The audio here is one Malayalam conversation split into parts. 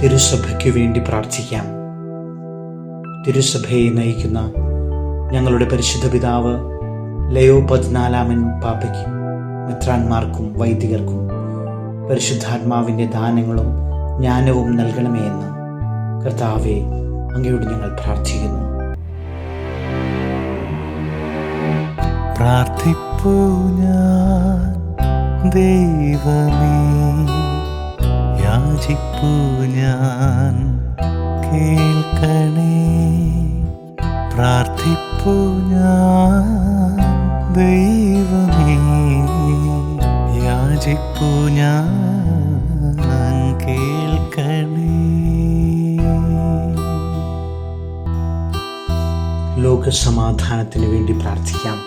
തിരുസഭയ്ക്ക് വേണ്ടി പ്രാർത്ഥിക്കാം. തിരുസഭയെ നയിക്കുന്ന ഞങ്ങളുടെ പരിശുദ്ധ പിതാവ് ലയോ 14 പാപ്പയ്ക്കും മെത്രാന്മാർക്കും വൈദികർക്കും പരിശുദ്ധാത്മാവിൻ്റെ ദാനങ്ങളും ജ്ഞാനവും നൽകണമേ എന്ന് കർത്താവെ അങ്ങയോട് ഞങ്ങൾ പ്രാർത്ഥിക്കുന്നു. പ്രാർത്ഥിപ്പൂ ഞാൻ ദൈവമേ, യാചിപ്പൂ ഞാൻ കേൾക്കണേ. പ്രാർത്ഥിപ്പൂ ഞാൻ ദൈവമേ, യാചിപ്പൂ ഞാൻ കേൾക്കണേ. ലോകസമാധാനത്തിന് വേണ്ടി പ്രാർത്ഥിക്കാം.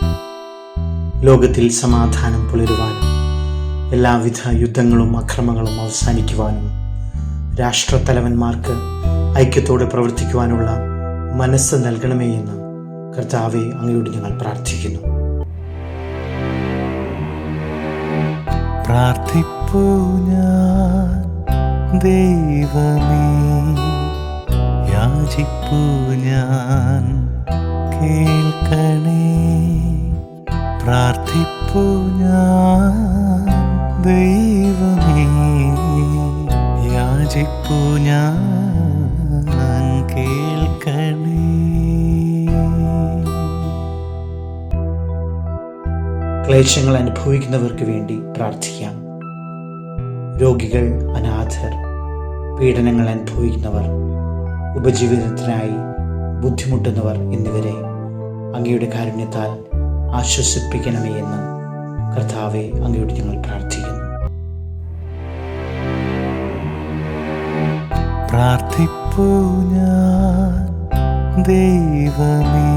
ലോകത്തിൽ സമാധാനം പുലരുവാനും എല്ലാവിധ യുദ്ധങ്ങളും അക്രമങ്ങളും അവസാനിക്കുവാനും രാഷ്ട്രത്തലവന്മാർക്ക് ഐക്യത്തോടെ പ്രവർത്തിക്കുവാനുള്ള മനസ്സ് നൽകണമേ എന്ന് കർത്താവെ അങ്ങയോട് ഞങ്ങൾ പ്രാർത്ഥിക്കുന്നു. പ്രാർത്ഥിപ്പൂ ഞാൻ ദൈവമേ, യാചിപ്പൂ ഞാൻ കേൾക്കണേ. പ്രാർത്ഥിപ്പൂ ഞാൻ ദൈവമേ, യാചിപ്പൂ ഞാൻ കേൾക്കണേ. ക്ലേശങ്ങൾ അനുഭവിക്കുന്നവർക്ക് വേണ്ടി പ്രാർത്ഥിക്കാം. രോഗികൾ, അനാഥർ, പീഡനങ്ങൾ അനുഭവിക്കുന്നവർ, ഉപജീവനത്തിനായി ബുദ്ധിമുട്ടുന്നവർ എന്നിവരെ അങ്ങയുടെ കാരുണ്യത്താൽ ആശ്വസിപ്പിക്കണമേ എന്ന് കർത്താവെ അങ്ങയോട് ഞങ്ങൾ പ്രാർത്ഥിക്കുന്നു. പ്രാർത്ഥിപ്പൂ ഞാൻ ദൈവമേ,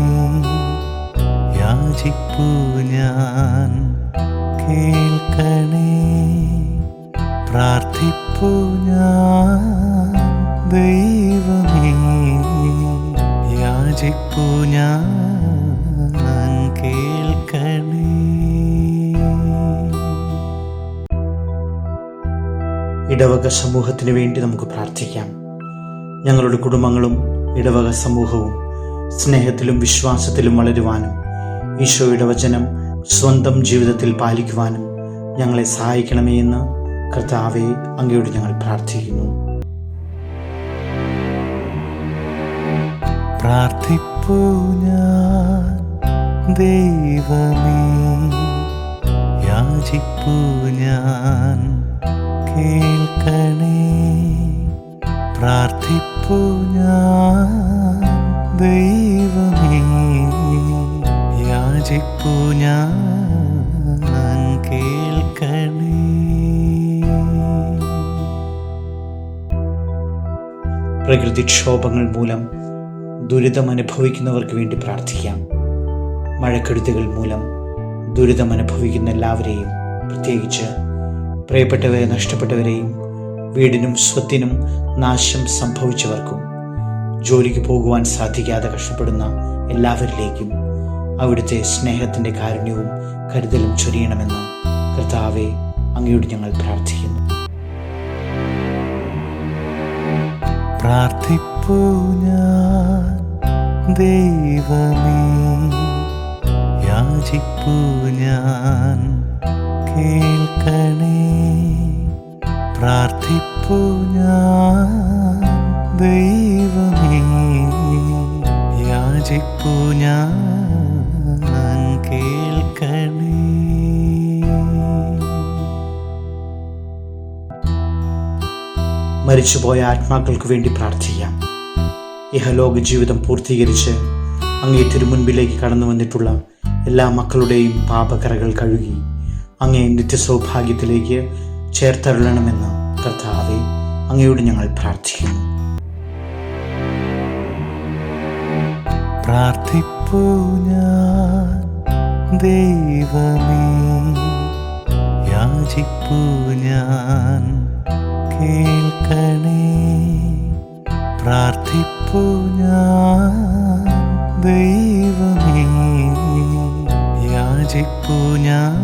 യാചിപ്പൂ ഞാൻ കേൾക്കണേ. പ്രാർത്ഥിപ്പൂ ഞാൻ ദൈവമേ, യാചിപ്പൂ ഞാൻ കേൾക്കണേ. ഇടവക സമൂഹത്തിന് വേണ്ടി നമുക്ക് പ്രാർത്ഥിക്കാം. ഞങ്ങളുടെ കുടുംബങ്ങളും ഇടവക സമൂഹവും സ്നേഹത്തിലും വിശ്വാസത്തിലും വളരുവാനും ഈശോയുടെ വചനം സ്വന്തം ജീവിതത്തിൽ പാലിക്കുവാനും ഞങ്ങളെ സഹായിക്കണമേ എന്ന് കർത്താവെ അങ്ങയോട് ഞങ്ങൾ പ്രാർത്ഥിക്കുന്നു. പ്രാർത്ഥിപ്പൂ ഞാൻ ദൈവമേ, യാചിപ്പൂ ഞാൻ കേൾക്കണേ. പ്രാർത്ഥിപ്പൂ ഞാൻ ദൈവമേ, യാചിപ്പൂ ഞാൻ കേൾക്കണേ. പ്രകൃതിക്ഷോഭങ്ങൾ മൂലം ദുരിതമനുഭവിക്കുന്നവർക്ക് വേണ്ടി പ്രാർത്ഥിക്കാം. മഴക്കെടുതികൾ മൂലം ദുരിതമനുഭവിക്കുന്ന എല്ലാവരെയും, പ്രത്യേകിച്ച് പ്രിയപ്പെട്ടവരെ നഷ്ടപ്പെട്ടവരെയും വീടിനും സ്വത്തിനും നാശം സംഭവിച്ചവർക്കും ജോലിക്ക് പോകുവാൻ സാധിക്കാതെ കഷ്ടപ്പെടുന്ന എല്ലാവരിലേക്കും അവിടുത്തെ സ്നേഹത്തിൻ്റെ കാരുണ്യവും കരുതലും ചൊരിയണമെന്ന് കർത്താവെ അങ്ങയോട് ഞങ്ങൾ പ്രാർത്ഥിക്കുന്നു. പ്രാർത്ഥിപ്പൂ ഞാൻ ദൈവമേ, യാചിപ്പൂ ഞാൻ കേൾക്കണേ. പ്രാർത്ഥിപ്പൂ ഞാൻ ദൈവമേ, യാചിപ്പൂ ഞാൻ കേൾക്കണേ. മരിച്ചുപോയ ആത്മാക്കൾക്ക് വേണ്ടി പ്രാർത്ഥിക്കാം. ഇഹലോക ജീവിതം പൂർത്തീകരിച്ച് അങ്ങേ തിരുമുൻപിലേക്ക് കടന്നു വന്നിട്ടുള്ള എല്ലാ മക്കളുടെയും പാപകറകൾ കഴുകി അങ്ങേ നിത്യസൗഭാഗ്യത്തിലേക്ക് ചേർത്തരുളണമെന്ന് കർത്താവെ അങ്ങയോട് ഞങ്ങൾ പ്രാർത്ഥിക്കുന്നു. പ്രാർത്ഥിപ്പൂ ഞാൻ ദൈവമേ, യാചിപ്പൂ ഞാൻ കേൾക്കണേ. പ്രാർത്ഥിപ്പൂ ഞാൻ ദൈവമേ, യാചിപ്പൂ ഞാൻ